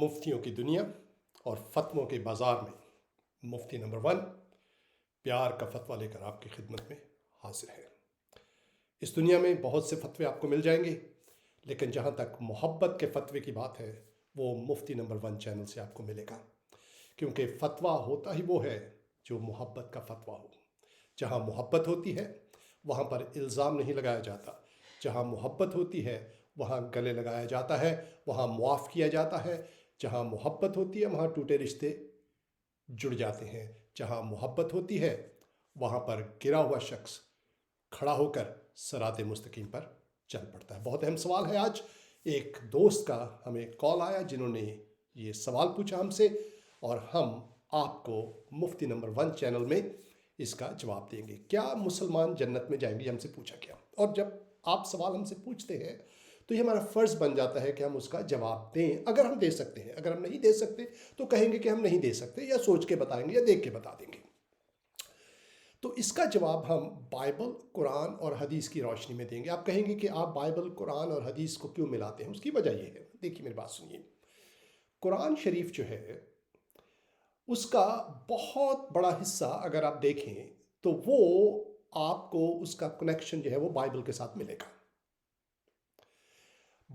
مفتیوں کی دنیا اور فتووں کے بازار میں مفتی نمبر 1 پیار کا فتویٰ لے کر آپ کی خدمت میں حاضر ہے۔ اس دنیا میں بہت سے فتوے آپ کو مل جائیں گے، لیکن جہاں تک محبت کے فتوے کی بات ہے وہ مفتی نمبر 1 چینل سے آپ کو ملے گا، کیونکہ فتویٰ ہوتا ہی وہ ہے جو محبت کا فتویٰ ہو۔ جہاں محبت ہوتی ہے وہاں پر الزام نہیں لگایا جاتا، جہاں محبت ہوتی ہے وہاں گلے لگایا جاتا ہے، وہاں معاف کیا جاتا ہے۔ جہاں محبت ہوتی ہے وہاں ٹوٹے رشتے جڑ جاتے ہیں۔ جہاں محبت ہوتی ہے وہاں پر گرا ہوا شخص کھڑا ہو کر صراط مستقیم پر چل پڑتا ہے۔ بہت اہم سوال ہے آج۔ ایک دوست کا ہمیں کال آیا جنہوں نے یہ سوال پوچھا ہم سے، اور ہم آپ کو مفتی نمبر 1 چینل میں اس کا جواب دیں گے۔ کیا مسلمان جنت میں جائیں گے؟ ہم سے پوچھا گیا، اور جب آپ سوال ہم سے پوچھتے ہیں تو یہ ہمارا فرض بن جاتا ہے کہ ہم اس کا جواب دیں، اگر ہم دے سکتے ہیں۔ اگر ہم نہیں دے سکتے تو کہیں گے کہ ہم نہیں دے سکتے، یا سوچ کے بتائیں گے، یا دیکھ کے بتا دیں گے۔ تو اس کا جواب ہم بائبل، قرآن اور حدیث کی روشنی میں دیں گے۔ آپ کہیں گے کہ آپ بائبل، قرآن اور حدیث کو کیوں ملاتے ہیں؟ اس کی وجہ یہ ہے، دیکھیے میری بات سنیے۔ قرآن شریف جو ہے اس کا بہت بڑا حصہ اگر آپ دیکھیں تو وہ آپ کو اس کا کنیکشن جو ہے وہ بائبل کے ساتھ ملے گا۔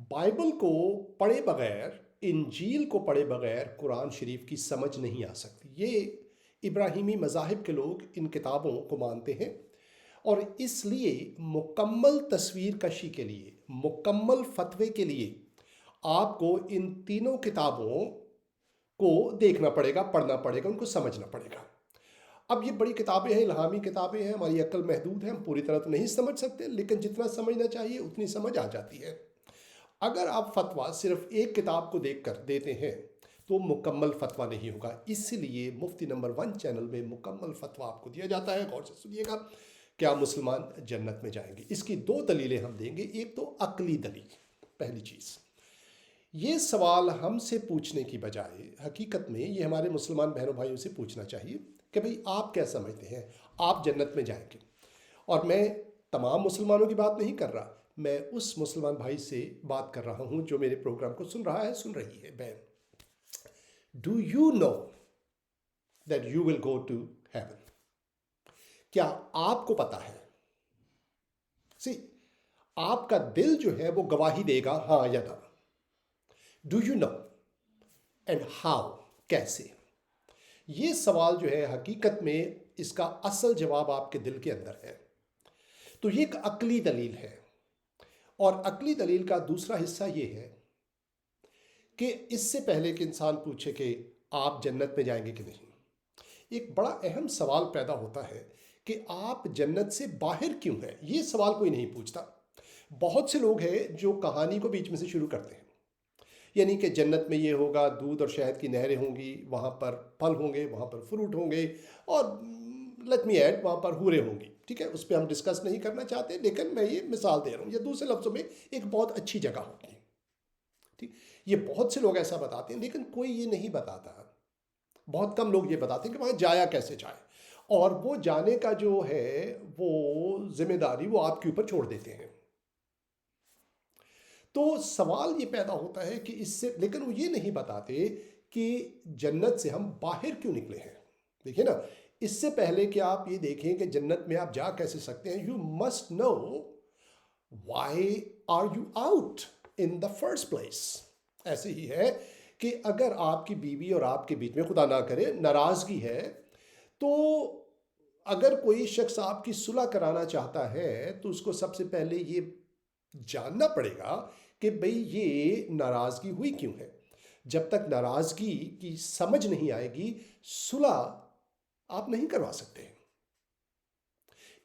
بائبل کو پڑھے بغیر، انجیل کو پڑھے بغیر قرآن شریف کی سمجھ نہیں آ سکتی۔ یہ ابراہیمی مذاہب کے لوگ ان کتابوں کو مانتے ہیں، اور اس لیے مکمل تصویر کشی کے لیے، مکمل فتوے کے لیے آپ کو ان تینوں کتابوں کو دیکھنا پڑے گا، پڑھنا پڑے گا، ان کو سمجھنا پڑے گا۔ اب یہ بڑی کتابیں ہیں، الہامی کتابیں ہیں، ہماری عقل محدود ہے، ہم پوری طرح تو نہیں سمجھ سکتے، لیکن جتنا سمجھنا چاہیے اتنی سمجھ آ جاتی ہے۔ اگر آپ فتویٰ صرف ایک کتاب کو دیکھ کر دیتے ہیں تو مکمل فتویٰ نہیں ہوگا۔ اس لیے مفتی نمبر 1 چینل میں مکمل فتویٰ آپ کو دیا جاتا ہے۔ غور سے سنیے گا۔ کیا مسلمان جنت میں جائیں گے؟ اس کی 2 دلیلیں ہم دیں گے۔ ایک تو عقلی دلیل۔ پہلی چیز، یہ سوال ہم سے پوچھنے کی بجائے حقیقت میں یہ ہمارے مسلمان بہنوں بھائیوں سے پوچھنا چاہیے کہ بھئی آپ کیا سمجھتے ہیں؟ آپ جنت میں جائیں گے؟ اور میں تمام مسلمانوں کی بات نہیں کر رہا، میں اس مسلمان بھائی سے بات کر رہا ہوں جو میرے پروگرام کو سن رہا ہے، سن رہی ہے۔ بہن، do you know that you will go to heaven? کیا آپ کو پتا ہے؟ آپ کا دل جو ہے وہ گواہی دے گا ہاں یا نہ۔ Do you know and how? کیسے؟ یہ سوال جو ہے حقیقت میں اس کا اصل جواب آپ کے دل کے اندر ہے۔ تو یہ ایک عقلی دلیل ہے، اور عقلی دلیل کا دوسرا حصہ یہ ہے کہ اس سے پہلے کہ انسان پوچھے کہ آپ جنت میں جائیں گے کہ نہیں، ایک بڑا اہم سوال پیدا ہوتا ہے کہ آپ جنت سے باہر کیوں ہیں؟ یہ سوال کوئی نہیں پوچھتا۔ بہت سے لوگ ہیں جو کہانی کو بیچ میں سے شروع کرتے ہیں، یعنی کہ جنت میں یہ ہوگا، دودھ اور شہد کی نہریں ہوں گی، وہاں پر پھل ہوں گے، وہاں پر فروٹ ہوں گے، اور لیٹ می ایڈ وہاں پر حوریں ہوں گی۔ ٹھیک ہے، اس پہ ہم ڈسکس نہیں کرنا چاہتے، لیکن میں یہ مثال دے رہا ہوں، یا دوسرے لفظوں میں ایک بہت اچھی جگہ ہوگی۔ ٹھیک، یہ بہت سے لوگ ایسا بتاتے ہیں، لیکن کوئی یہ نہیں بتاتا۔ بہت کم لوگ یہ بتاتے ہیں کہ وہاں جایا کیسے جائے، اور وہ جانے کا جو ہے وہ ذمہ داری وہ آپ کے اوپر چھوڑ دیتے ہیں۔ تو سوال یہ پیدا ہوتا ہے کہ اس سے، لیکن وہ یہ نہیں بتاتے کہ جنت سے ہم باہر کیوں نکلے ہیں۔ دیکھیں نا، اس سے پہلے کہ آپ یہ دیکھیں کہ جنت میں آپ جا کیسے سکتے ہیں، you must know why are you out in the first place. ایسے ہی ہے کہ اگر آپ کی بیوی اور آپ کے بیچ میں خدا نہ کرے ناراضگی ہے، تو اگر کوئی شخص آپ کی صلح کرانا چاہتا ہے تو اس کو سب سے پہلے یہ جاننا پڑے گا کہ بھئی یہ ناراضگی ہوئی کیوں ہے۔ جب تک ناراضگی کی سمجھ نہیں آئے گی، صلح آپ نہیں کروا سکتے۔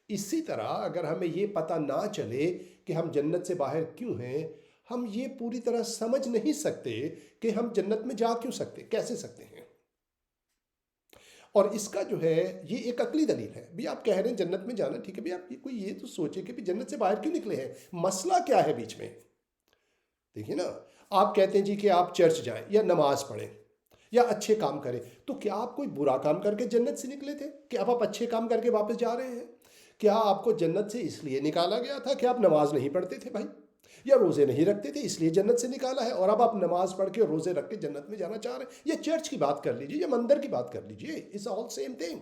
اسی طرح اگر ہمیں یہ پتہ نہ چلے کہ ہم جنت سے باہر کیوں ہیں، ہم یہ پوری طرح سمجھ نہیں سکتے کہ ہم جنت میں جا کیوں سکتے، کیسے سکتے ہیں۔ اور اس کا جو ہے یہ ایک عقلی دلیل ہے۔ بھی آپ کہہ رہے ہیں جنت میں جانا، ٹھیک ہے، بھی آپ کوئی یہ تو سوچے کہ بھی جنت سے باہر کیوں نکلے ہیں، مسئلہ کیا ہے بیچ میں۔ دیکھیں نا، آپ کہتے ہیں جی کہ آپ چرچ جائیں یا نماز پڑھیں یا اچھے کام کریں، تو کیا آپ کوئی برا کام کر کے جنت سے نکلے تھے کہ اب آپ اچھے کام کر کے واپس جا رہے ہیں؟ کیا آپ کو جنت سے اس لیے نکالا گیا تھا کہ آپ نماز نہیں پڑھتے تھے؟ بھائی یا روزے نہیں رکھتے تھے اس لیے جنت سے نکالا ہے، اور اب آپ نماز پڑھ کے روزے رکھ کے جنت میں جانا چاہ رہے ہیں. یا چرچ کی بات کر لیجیے یا مندر کی بات کر لیجیے، اٹس آل سیم تھنگ.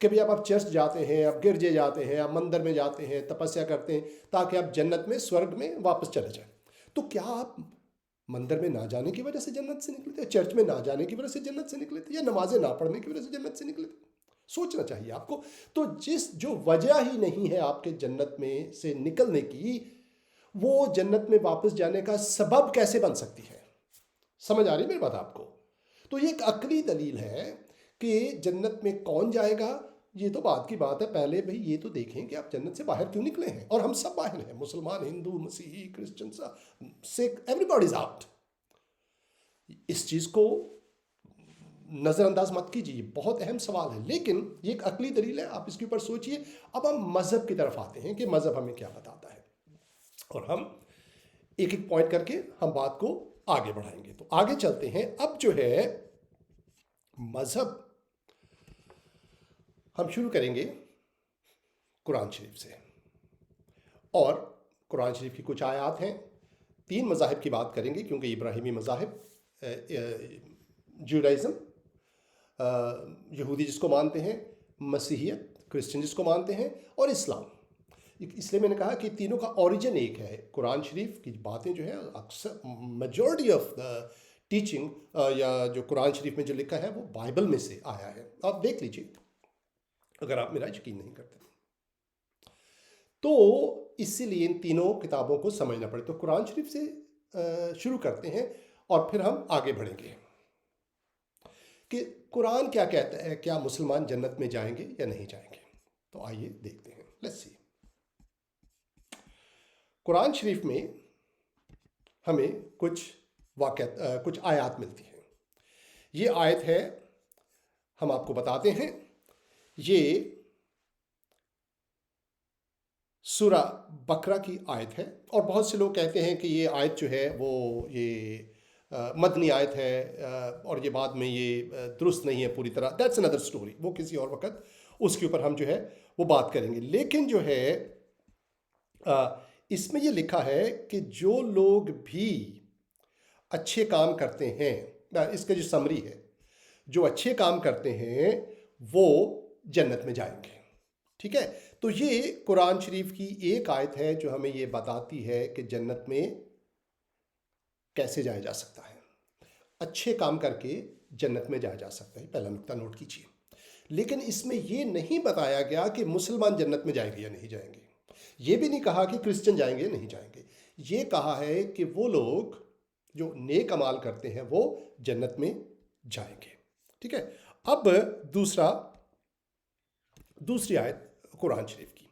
کہ بھئی اب آپ چرچ جاتے ہیں، آپ گرجے جاتے ہیں، آپ مندر میں جاتے ہیں، تپسیا کرتے ہیں تاکہ آپ جنت میں، سورگ میں واپس چلے جائیں. تو کیا آپ مندر میں نہ جانے کی وجہ سے جنت سے نکلے تھے، چرچ میں نہ جانے کی وجہ سے جنت سے نکلے تھے، یا نمازیں نہ پڑھنے کی وجہ سے جنت سے نکلے تھے؟ سوچنا چاہیے آپ کو. تو جو وجہ ہی نہیں ہے آپ کے جنت میں سے نکلنے کی، وہ جنت میں واپس جانے کا سبب کیسے بن سکتی ہے؟ سمجھ آ رہی ہے میری بات آپ کو؟ تو یہ ایک عقلی دلیل ہے کہ جنت میں کون جائے گا. یہ تو بات کی بات ہے، پہلے بھئی یہ تو دیکھیں کہ آپ جنت سے باہر کیوں نکلے ہیں. اور ہم سب باہر ہیں، مسلمان، ہندو، مسیحی، کرسچن، سکھ، ایوری باڈی از آؤٹ. اس چیز کو نظر انداز مت کیجیے، بہت اہم سوال ہے، لیکن یہ ایک عقلی دلیل ہے، آپ اس کے اوپر سوچئے. اب ہم مذہب کی طرف آتے ہیں کہ مذہب ہمیں کیا بتاتا ہے، اور ہم ایک ایک پوائنٹ کر کے ہم بات کو آگے بڑھائیں گے. تو آگے چلتے ہیں. اب جو ہے مذہب، ہم شروع کریں گے قرآن شریف سے، اور قرآن شریف کی کچھ آیات ہیں. 3 مذاہب کی بات کریں گے کیونکہ ابراہیمی مذاہب، جوڈائزم، یہودی جس کو مانتے ہیں، مسیحیت، کرسچن جس کو مانتے ہیں، اور اسلام. اس لیے میں نے کہا کہ تینوں کا اوریجن ایک ہے. قرآن شریف کی باتیں جو ہے اکثر میجورٹی آف دا ٹیچنگ یا جو قرآن شریف میں جو لکھا ہے وہ بائبل میں سے آیا ہے. آپ دیکھ لیجئے اگر آپ میرا یقین نہیں کرتے. تو اسی لیے ان تینوں کتابوں کو سمجھنا پڑے. تو قرآن شریف سے شروع کرتے ہیں اور پھر ہم آگے بڑھیں گے کہ قرآن کیا کہتا ہے. کیا مسلمان جنت میں جائیں گے یا نہیں جائیں گے؟ تو آئیے دیکھتے ہیں. Let's see. قرآن شریف میں ہمیں کچھ آیات ملتی ہیں. یہ آیت ہے، ہم آپ کو بتاتے ہیں، یہ سورہ بقرہ کی آیت ہے. اور بہت سے لوگ کہتے ہیں کہ یہ آیت جو ہے وہ یہ مدنی آیت ہے، اور یہ بعد میں یہ درست نہیں ہے پوری طرح. That's another story. وہ کسی اور وقت اس کے اوپر ہم جو ہے وہ بات کریں گے. لیکن جو ہے اس میں یہ لکھا ہے کہ جو لوگ بھی اچھے کام کرتے ہیں، اس کا جو سمری ہے، جو اچھے کام کرتے ہیں وہ جنت میں جائیں گے. ٹھیک ہے. تو یہ قرآن شریف کی ایک آیت ہے جو ہمیں یہ بتاتی ہے کہ جنت میں کیسے جایا جا سکتا ہے. اچھے کام کر کے جنت میں جایا جا سکتا ہے. پہلا نقطہ نوٹ کیجیے. لیکن اس میں یہ نہیں بتایا گیا کہ مسلمان جنت میں جائیں گے یا نہیں جائیں گے. یہ بھی نہیں کہا کہ کرسچن جائیں گے یا نہیں جائیں گے. یہ کہا ہے کہ وہ لوگ جو نیک اعمال کرتے ہیں وہ جنت میں جائیں گے. ٹھیک ہے. اب دوسری آیت قرآن شریف کی.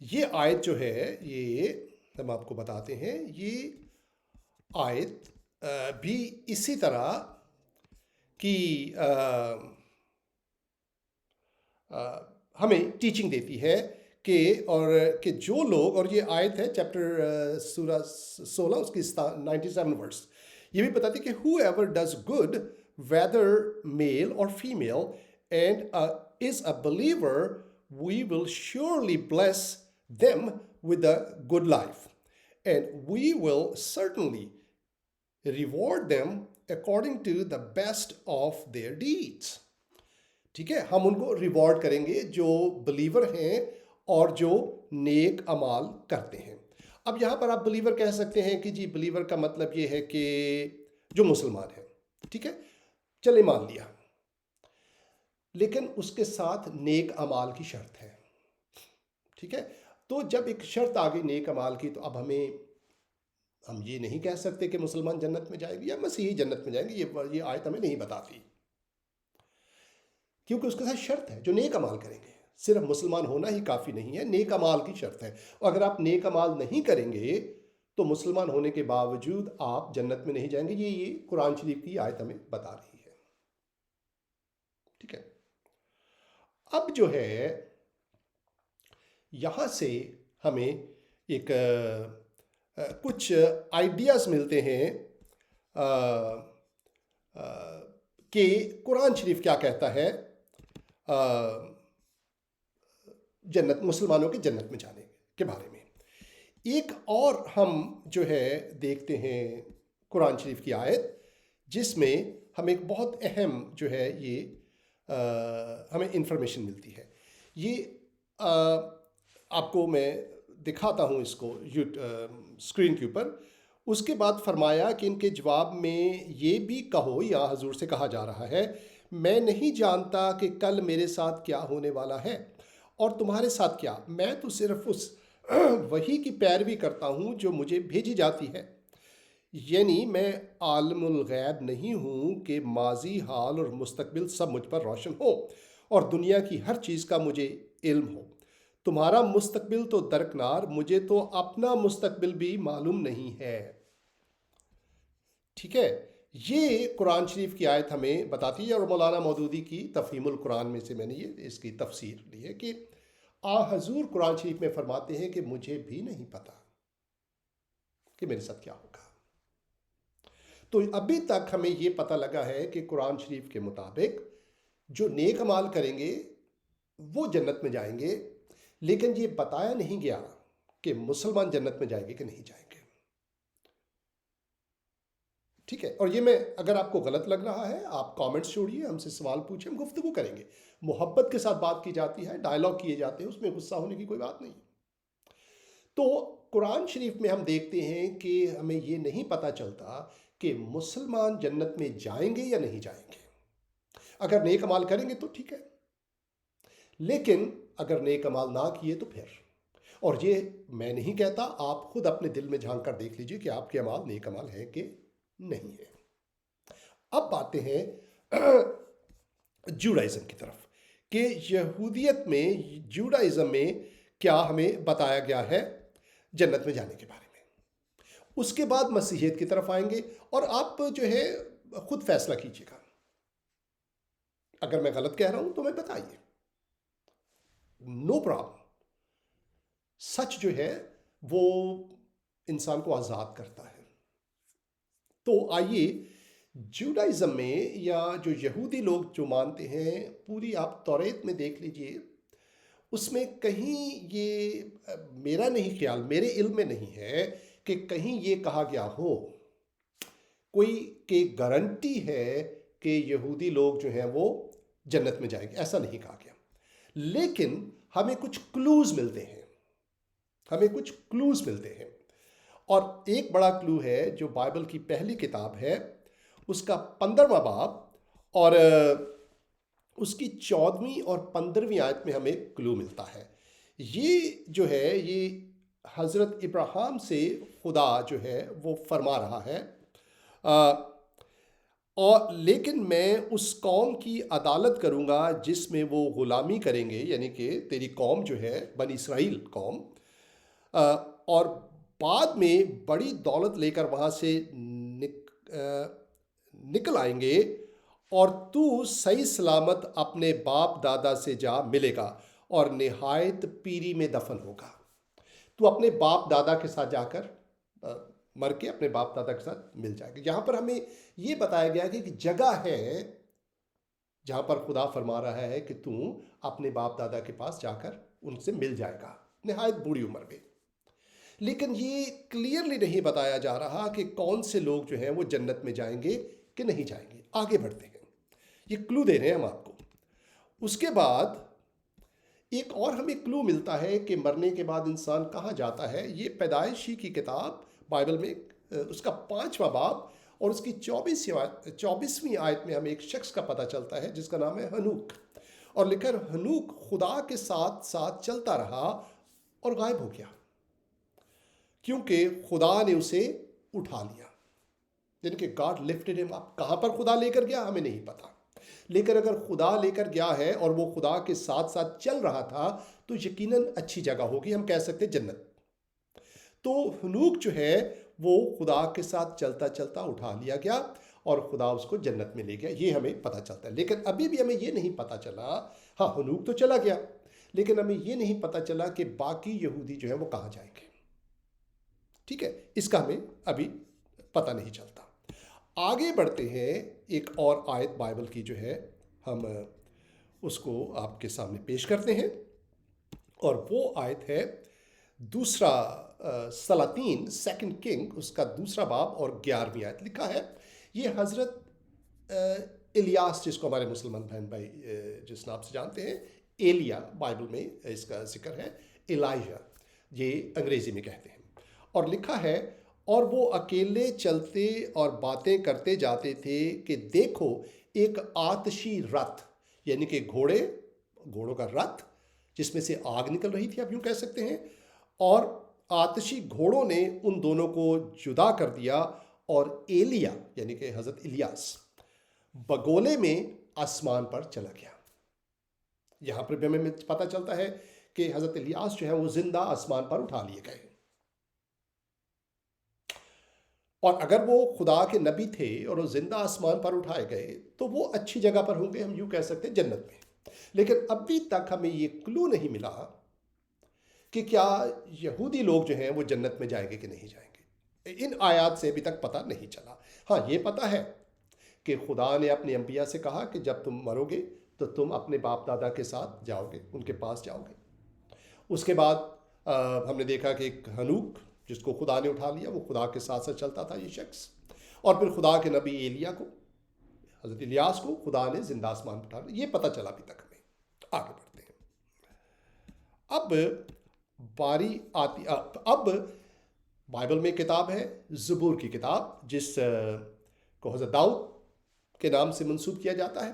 یہ آیت جو ہے یہ ہم آپ کو بتاتے ہیں. یہ آیت بھی اسی طرح کی ہمیں ٹیچنگ دیتی ہے کہ جو لوگ، اور یہ آیت ہے چیپٹر سورہ 16 اس کی 97 ورس. یہ بھی بتاتی کہ who ever does good whether male or female and is a believer we will surely bless them with a good life and we will certainly reward them according to the best of their deeds. ٹھیک ہے. ہم ان کو reward کریں گے جو believer ہیں اور جو نیک اعمال کرتے ہیں. اب یہاں پر آپ بلیور کہہ سکتے ہیں کہ جی بلیور کا مطلب یہ ہے کہ جو مسلمان ہیں. ٹھیک ہے. چلے مان لیا. لیکن اس کے ساتھ نیک اعمال کی شرط ہے. ٹھیک ہے. تو جب ایک شرط آ گئی نیک اعمال کی، تو اب ہم یہ نہیں کہہ سکتے کہ مسلمان جنت میں جائیں گے یا مسیحی جنت میں جائیں گے. یہ آیت ہمیں نہیں بتاتی، کیونکہ اس کے ساتھ شرط ہے جو نیک اعمال کریں گے. صرف مسلمان ہونا ہی کافی نہیں ہے، نیک اعمال کی شرط ہے. اور اگر آپ نیک اعمال نہیں کریں گے تو مسلمان ہونے کے باوجود آپ جنت میں نہیں جائیں گے. یہ قرآن شریف کی آیت ہمیں بتا رہی ہے. ٹھیک ہے. اب جو ہے یہاں سے ہمیں ایک کچھ آئیڈیاز ملتے ہیں کہ قرآن شریف کیا کہتا ہے جنت، مسلمانوں کے جنت میں جانے کے بارے میں. ایک اور ہم جو ہے دیکھتے ہیں قرآن شریف کی آیت جس میں ہمیں ایک بہت اہم جو ہے یہ ہمیں انفارمیشن ملتی ہے. یہ آپ کو میں دکھاتا ہوں اس کو اسکرین کے اوپر. اس کے بعد فرمایا کہ ان کے جواب میں یہ بھی کہو، یا حضور سے کہا جا رہا ہے، میں نہیں جانتا کہ کل میرے ساتھ کیا ہونے والا ہے اور تمہارے ساتھ کیا. میں تو صرف اس وحی کی پیروی کرتا ہوں جو مجھے بھیجی جاتی ہے. یعنی میں عالم الغیب نہیں ہوں کہ ماضی، حال اور مستقبل سب مجھ پر روشن ہو اور دنیا کی ہر چیز کا مجھے علم ہو. تمہارا مستقبل تو درکنار، مجھے تو اپنا مستقبل بھی معلوم نہیں ہے. ٹھیک ہے، یہ قرآن شریف کی آیت ہمیں بتاتی ہے. اور مولانا مودودی کی تفہیم القرآن میں سے میں نے یہ اس کی تفسیر لی ہے کہ حضور قرآن شریف میں فرماتے ہیں کہ مجھے بھی نہیں پتا کہ میرے ساتھ کیا ہوگا. تو ابھی تک ہمیں یہ پتہ لگا ہے کہ قرآن شریف کے مطابق جو نیک اعمال کریں گے وہ جنت میں جائیں گے، لیکن یہ بتایا نہیں گیا کہ مسلمان جنت میں جائیں گے کہ نہیں جائیں گے. ٹھیک ہے، اور یہ میں اگر آپ کو غلط لگ رہا ہے آپ کامنٹس چھوڑیے، ہم سے سوال پوچھیں، ہم گفتگو کریں گے. محبت کے ساتھ بات کی جاتی ہے، ڈائلاگ کیے جاتے ہیں، اس میں غصہ ہونے کی کوئی بات نہیں. تو قرآن شریف میں ہم دیکھتے ہیں کہ ہمیں یہ نہیں پتہ چلتا کہ مسلمان جنت میں جائیں گے یا نہیں جائیں گے. اگر نیک عمال کریں گے تو ٹھیک ہے، لیکن اگر نیک عمال نہ کیے تو پھر. اور یہ میں نہیں کہتا، آپ خود اپنے دل میں جھانک کر دیکھ لیجئے کہ آپ کے عمال نیک عمال ہیں کہ نہیں ہے. اب باتیں ہیں جوڈائزم کی طرف کہ یہودیت میں، جوڈائزم میں کیا ہمیں بتایا گیا ہے جنت میں جانے کے بارے میں. اس کے بعد مسیحیت کی طرف آئیں گے اور آپ جو ہے خود فیصلہ کیجیے گا. اگر میں غلط کہہ رہا ہوں تو میں بتائیے، نو پرابلم. سچ جو ہے وہ انسان کو آزاد کرتا ہے. تو آئیے جوڈائزم میں، یا جو یہودی لوگ جو مانتے ہیں، پوری آپ توریت میں دیکھ لیجئے، اس میں کہیں یہ میرا نہیں خیال، میرے علم میں نہیں ہے کہ کہیں یہ کہا گیا ہو کوئی کہ گارنٹی ہے کہ یہودی لوگ جو ہیں وہ جنت میں جائیں گے. ایسا نہیں کہا گیا، لیکن ہمیں کچھ کلوز ملتے ہیں. اور ایک بڑا کلو ہے جو بائبل کی پہلی کتاب ہے، اس کا 15واں باب اور اس کی 14ویں اور 15ویں آیت میں ہمیں کلو ملتا ہے. یہ جو ہے یہ حضرت ابراہیم سے خدا جو ہے وہ فرما رہا ہے، اور لیکن میں اس قوم کی عدالت کروں گا جس میں وہ غلامی کریں گے، یعنی کہ تیری قوم جو ہے بنی اسرائیل قوم، اور بعد میں بڑی دولت لے کر وہاں سے نکل آئیں گے اور تو صحیح سلامت اپنے باپ دادا سے جا ملے گا اور نہایت پیری میں دفن ہوگا. تو اپنے باپ دادا کے ساتھ جا کر مر کے اپنے باپ دادا کے ساتھ مل جائے گا. یہاں پر ہمیں یہ بتایا گیا کہ ایک جگہ ہے جہاں پر خدا فرما رہا ہے کہ تم اپنے باپ دادا کے پاس جا کر ان سے مل جائے گا نہایت بوڑھی عمر میں. لیکن یہ کلیئرلی نہیں بتایا جا رہا کہ کون سے لوگ جو ہیں وہ جنت میں جائیں گے کہ نہیں جائیں گے. آگے بڑھتے ہیں، یہ کلو دے رہے ہیں ہم آپ کو. اس کے بعد ایک اور ہمیں کلو ملتا ہے کہ مرنے کے بعد انسان کہاں جاتا ہے. یہ پیدائشی کی کتاب بائبل میں اس کا 5واں باب اور اس کی 24ویں آیت میں ہمیں ایک شخص کا پتہ چلتا ہے جس کا نام ہے ہنوک. اور لکھا ہنوک خدا کے ساتھ ساتھ چلتا رہا اور غائب ہو گیا کیونکہ خدا نے اسے اٹھا لیا. یعنی کہ گاڈ لفٹڈ ہم اپ. کہاں پر خدا لے کر گیا ہمیں نہیں پتا، لیکن اگر خدا لے کر گیا ہے اور وہ خدا کے ساتھ ساتھ چل رہا تھا تو یقیناً اچھی جگہ ہوگی، ہم کہہ سکتے جنت. تو ہنوک جو ہے وہ خدا کے ساتھ چلتا چلتا اٹھا لیا گیا اور خدا اس کو جنت میں لے گیا، یہ ہمیں پتہ چلتا ہے. لیکن ابھی بھی ہمیں یہ نہیں پتہ چلا، ہاں ہنوک تو چلا گیا لیکن ہمیں یہ نہیں پتہ چلا کہ باقی یہودی جو ہیں وہ کہاں جائیں گے. ٹھیک ہے، اس کا ہمیں ابھی پتہ نہیں چلتا. آگے بڑھتے ہیں، ایک اور آیت بائبل کی جو ہے ہم اس کو آپ کے سامنے پیش کرتے ہیں، اور وہ آیت ہے دوسرا سلاطین سیکنڈ کنگ اس کا دوسرا باب اور 11ویں آیت لکھا ہے. یہ حضرت الیاس، جس کو ہمارے مسلمان بہن بھائی جس نام سے جانتے ہیں، ایلیا بائبل میں اس کا ذکر ہے، ایلائجا یہ انگریزی میں کہتے ہیں. اور لکھا ہے، اور وہ اکیلے چلتے اور باتیں کرتے جاتے تھے کہ دیکھو ایک آتشی رتھ، یعنی کہ گھوڑوں کا رتھ جس میں سے آگ نکل رہی تھی، آپ یوں کہہ سکتے ہیں، اور آتشی گھوڑوں نے ان دونوں کو جدا کر دیا، اور ایلیا یعنی کہ حضرت الیاس بگولے میں آسمان پر چلا گیا. یہاں پر بھی ہمیں پتہ چلتا ہے کہ حضرت الیاس جو ہے وہ زندہ آسمان پر اٹھا لیے گئے. اور اگر وہ خدا کے نبی تھے اور وہ زندہ آسمان پر اٹھائے گئے تو وہ اچھی جگہ پر ہوں گے، ہم یوں کہہ سکتے ہیں جنت میں. لیکن ابھی تک ہمیں یہ کلو نہیں ملا کہ کیا یہودی لوگ جو ہیں وہ جنت میں جائیں گے کہ نہیں جائیں گے. ان آیات سے ابھی تک پتہ نہیں چلا. ہاں یہ پتہ ہے کہ خدا نے اپنے انبیاء سے کہا کہ جب تم مرو گے تو تم اپنے باپ دادا کے ساتھ جاؤ گے، ان کے پاس جاؤ گے. اس کے بعد ہم نے دیکھا کہ ایک ہنوک جس کو خدا نے اٹھا لیا، وہ خدا کے ساتھ ساتھ چلتا تھا یہ شخص. اور پھر خدا کے نبی ایلیا کو، حضرت الیاس کو خدا نے زندہ آسمان پر اٹھا لیا. یہ پتہ چلا ابھی تک ہمیں. آگے بڑھتے ہیں. اب باری آتی اب بائبل میں کتاب ہے زبور کی کتاب، جس کو حضرت داؤد کے نام سے منسوب کیا جاتا ہے.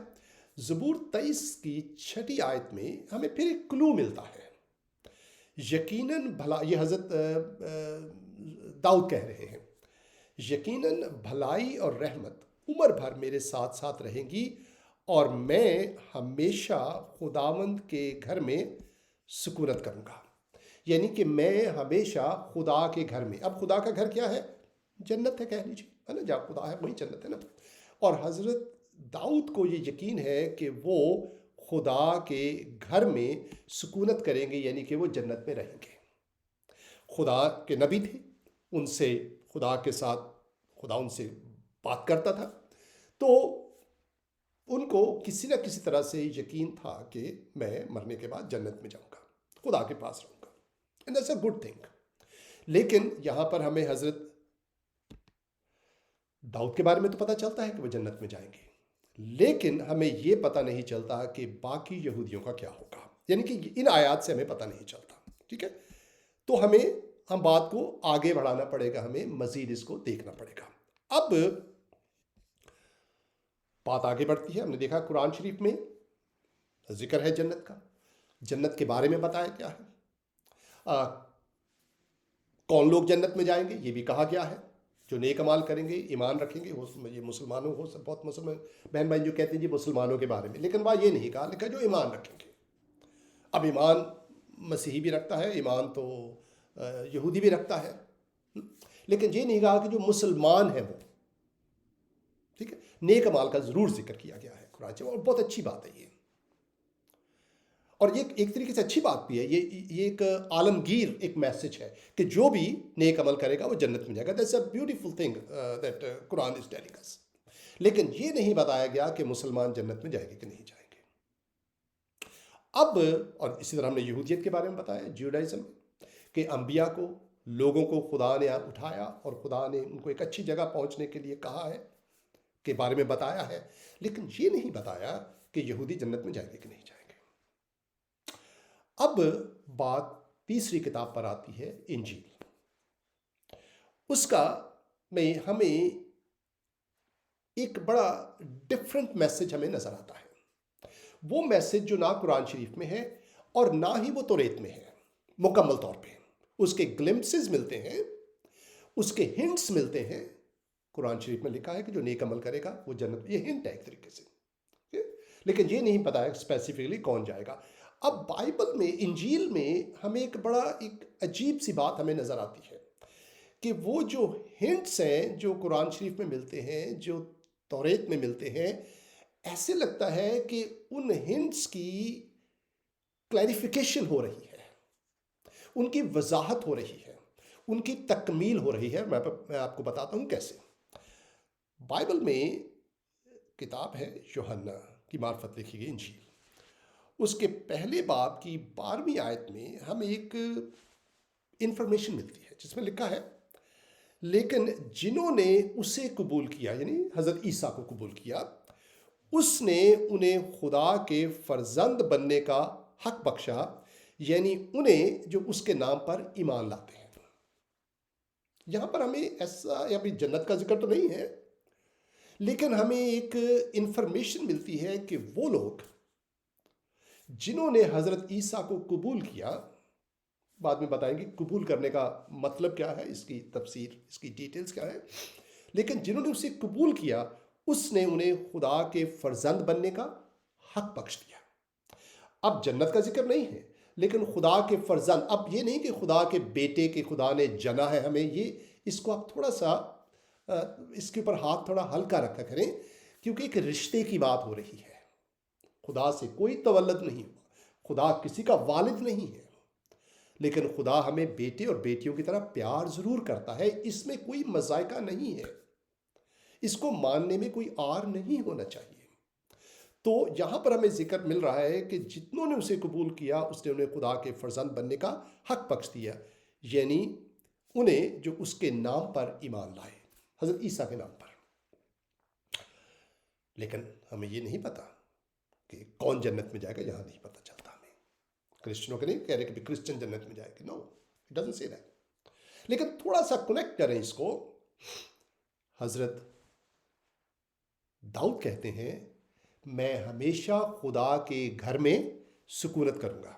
زبور 23 کی 6 آیت میں ہمیں پھر ایک کلو ملتا ہے. یقیناً بھلا، یہ حضرت داؤد کہہ رہے ہیں، یقیناً بھلائی اور رحمت عمر بھر میرے ساتھ ساتھ رہیں گی، اور میں ہمیشہ خداوند کے گھر میں سکونت کروں گا. یعنی کہ میں ہمیشہ خدا کے گھر میں. اب خدا کا گھر کیا ہے؟ جنت ہے، کہہ لیجیے، ہے نا. جہاں خدا ہے وہی جنت ہے نا. اور حضرت داؤد کو یہ یقین ہے کہ وہ خدا کے گھر میں سکونت کریں گے، یعنی کہ وہ جنت میں رہیں گے. خدا کے نبی تھے، ان سے خدا کے ساتھ خدا ان سے بات کرتا تھا، تو ان کو کسی نہ کسی طرح سے یقین تھا کہ میں مرنے کے بعد جنت میں جاؤں گا، خدا کے پاس رہوں گا. And that's a good thing. لیکن یہاں پر ہمیں حضرت داؤد کے بارے میں تو پتہ چلتا ہے کہ وہ جنت میں جائیں گے، لیکن ہمیں یہ پتہ نہیں چلتا کہ باقی یہودیوں کا کیا ہوگا. یعنی کہ ان آیات سے ہمیں پتہ نہیں چلتا. ٹھیک ہے، تو ہم بات کو آگے بڑھانا پڑے گا، ہمیں مزید اس کو دیکھنا پڑے گا. اب بات آگے بڑھتی ہے. ہم نے دیکھا قرآن شریف میں ذکر ہے جنت کا، جنت کے بارے میں بتایا گیا ہے. کون لوگ جنت میں جائیں گے یہ بھی کہا گیا ہے. جو نیک اعمال کریں گے، ایمان رکھیں گے، یہ مسلمانوں ہو، بہت مسلمان بہن بھائی جو کہتے ہیں جی مسلمانوں کے بارے میں، لیکن وہاں یہ نہیں کہا، لکھا جو ایمان رکھیں گے. اب ایمان مسیحی بھی رکھتا ہے، ایمان تو یہودی بھی رکھتا ہے، لیکن یہ نہیں کہا کہ جو مسلمان ہیں وہ. ٹھیک ہے، نیک اعمال کا ضرور ذکر کیا گیا ہے قرآن میں، اور بہت اچھی بات ہے یہ. اور یہ ایک طریقے سے اچھی بات بھی ہے. یہ ایک عالمگیر ایک میسج ہے کہ جو بھی نیک عمل کرے گا وہ جنت میں جائے گا. That's a beautiful thing that قرآن از ٹیلنگ اس. لیکن یہ نہیں بتایا گیا کہ مسلمان جنت میں جائیں گے کہ نہیں جائیں گے. اب اور اسی طرح ہم نے یہودیت کے بارے میں بتایا، جیوڈائزم، کہ انبیاء کو، لوگوں کو خدا نے اٹھایا اور خدا نے ان کو ایک اچھی جگہ پہنچنے کے لیے کہا ہے، کے بارے میں بتایا ہے، لیکن یہ نہیں بتایا کہ یہودی جنت میں جائیں گے کہ نہیں جائیں گے. اب بات تیسری کتاب پر آتی ہے، انجیل. اس کا میں ہمیں ایک بڑا ڈفرنٹ میسج ہمیں نظر آتا ہے. وہ میسج جو نہ قرآن شریف میں ہے اور نہ ہی وہ توریت میں ہے مکمل طور پہ. اس کے گلمپسز ملتے ہیں، اس کے ہنٹس ملتے ہیں. قرآن شریف میں لکھا ہے کہ جو نیک عمل کرے گا وہ جنت، یہ ہنٹ ہے ایک طریقے سے، لیکن یہ نہیں پتا ہے اسپیسیفکلی کون جائے گا. اب بائبل میں، انجیل میں ہمیں ایک عجیب سی بات ہمیں نظر آتی ہے کہ وہ جو ہنٹس ہیں جو قرآن شریف میں ملتے ہیں، جو توریت میں ملتے ہیں، ایسے لگتا ہے کہ ان ہنٹس کی کلیریفیکیشن ہو رہی ہے، ان کی وضاحت ہو رہی ہے، ان کی تکمیل ہو رہی ہے. میں آپ کو بتاتا ہوں کیسے. بائبل میں کتاب ہے یوحنا کی معرفت لکھی گئی انجیل. اس کے پہلے باب کی 12ویں آیت میں ہم ایک انفارمیشن ملتی ہے جس میں لکھا ہے لیکن جنہوں نے اسے قبول کیا یعنی حضرت عیسیٰ کو قبول کیا اس نے انہیں خدا کے فرزند بننے کا حق بخشا یعنی انہیں جو اس کے نام پر ایمان لاتے ہیں۔ یہاں پر ہمیں ایسا یا بھی جنت کا ذکر تو نہیں ہے لیکن ہمیں ایک انفارمیشن ملتی ہے کہ وہ لوگ جنہوں نے حضرت عیسیٰ کو قبول کیا، بعد میں بتائیں گے قبول کرنے کا مطلب کیا ہے، اس کی تفسیر، اس کی ڈیٹیلز کیا ہے، لیکن جنہوں نے اسے قبول کیا اس نے انہیں خدا کے فرزند بننے کا حق بخش دیا۔ اب جنت کا ذکر نہیں ہے لیکن خدا کے فرزند، اب یہ نہیں کہ خدا کے بیٹے کے خدا نے جنا ہے ہمیں، یہ اس کو آپ تھوڑا سا اس کے اوپر ہاتھ تھوڑا ہلکا رکھا کریں کیونکہ ایک رشتے کی بات ہو رہی ہے۔ خدا سے کوئی تولد نہیں ہوا، خدا کسی کا والد نہیں ہے، لیکن خدا ہمیں بیٹے اور بیٹیوں کی طرح پیار ضرور کرتا ہے، اس میں کوئی مذائقہ نہیں ہے، اس کو ماننے میں کوئی آر نہیں ہونا چاہیے۔ تو یہاں پر ہمیں ذکر مل رہا ہے کہ جتنوں نے اسے قبول کیا اس نے انہیں خدا کے فرزند بننے کا حق بخش دیا، یعنی انہیں جو اس کے نام پر ایمان لائے، حضرت عیسیٰ کے نام پر۔ لیکن ہمیں یہ نہیں پتا کہ کون جنت میں جائے گا، یہاں نہیں پتا چلتا ہمیں۔ کرسچنوں کے نہیں کہہ رہے کہ کرسچن جنت میں جائے گا، نو اٹ ڈزنٹ سے دیٹ، لیکن تھوڑا سا کنیکٹ کریں اس کو۔ حضرت داؤد کہتے ہیں میں ہمیشہ خدا کے گھر میں سکونت کروں گا۔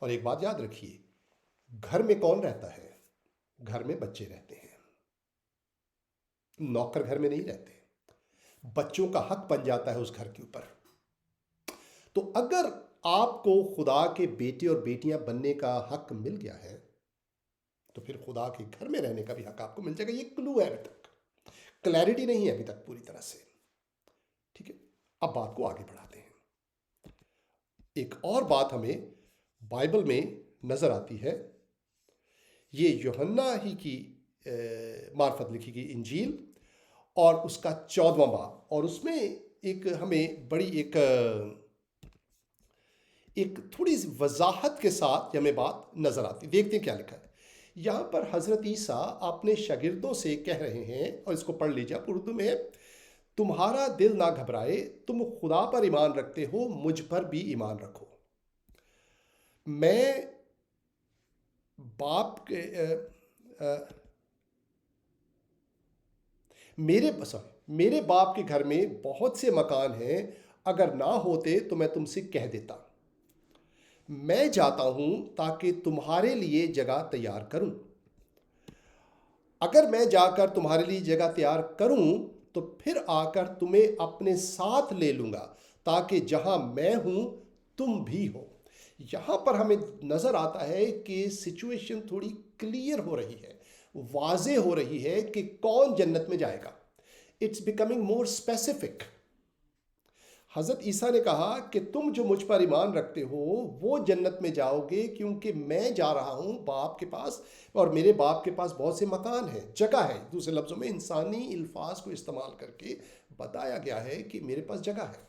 اور ایک بات یاد رکھیے، گھر میں کون رہتا ہے؟ گھر میں بچے رہتے ہیں، نوکر گھر میں نہیں رہتے، بچوں کا حق بن جاتا ہے اس گھر کے اوپر۔ تو اگر آپ کو خدا کے بیٹے اور بیٹیاں بننے کا حق مل گیا ہے تو پھر خدا کے گھر میں رہنے کا بھی حق آپ کو مل جائے گا۔ یہ کلو ہے، ابھی تک کلیئرٹی نہیں ہے ابھی تک پوری طرح سے، ٹھیک ہے؟ اب بات کو آگے بڑھاتے ہیں۔ ایک اور بات ہمیں بائبل میں نظر آتی ہے، یہ یوحنا ہی کی معرفت لکھی گئی انجیل اور اس کا 14واں باب، اور اس میں ایک ہمیں بڑی ایک تھوڑی سی وضاحت کے ساتھ ہمیں بات نظر آتی۔ دیکھتے ہیں کیا لکھا ہے یہاں پر۔ حضرت عیسیٰ اپنے شاگردوں سے کہہ رہے ہیں، اور اس کو پڑھ لیجیے، اردو میں ہے، تمہارا دل نہ گھبرائے، تم خدا پر ایمان رکھتے ہو، مجھ پر بھی ایمان رکھو۔ میں باپ کے میرے باپ کے گھر میں بہت سے مکان ہیں، اگر نہ ہوتے تو میں تم سے کہہ دیتا۔ میں جاتا ہوں تاکہ تمہارے لیے جگہ تیار کروں۔ اگر میں جا کر تمہارے لیے جگہ تیار کروں تو پھر آ کر تمہیں اپنے ساتھ لے لوں گا تاکہ جہاں میں ہوں تم بھی ہو۔ یہاں پر ہمیں نظر آتا ہے کہ سچویشن تھوڑی کلیئر ہو رہی ہے، واضح ہو رہی ہے کہ کون جنت میں جائے گا۔ It's becoming more specific. حضرت عیسیٰ نے کہا کہ تم جو مجھ پر ایمان رکھتے ہو وہ جنت میں جاؤ گے، کیونکہ میں جا رہا ہوں باپ کے پاس، اور میرے باپ کے پاس بہت سے مکان ہیں، جگہ ہے۔ دوسرے لفظوں میں انسانی الفاظ کو استعمال کر کے بتایا گیا ہے کہ میرے پاس جگہ ہے،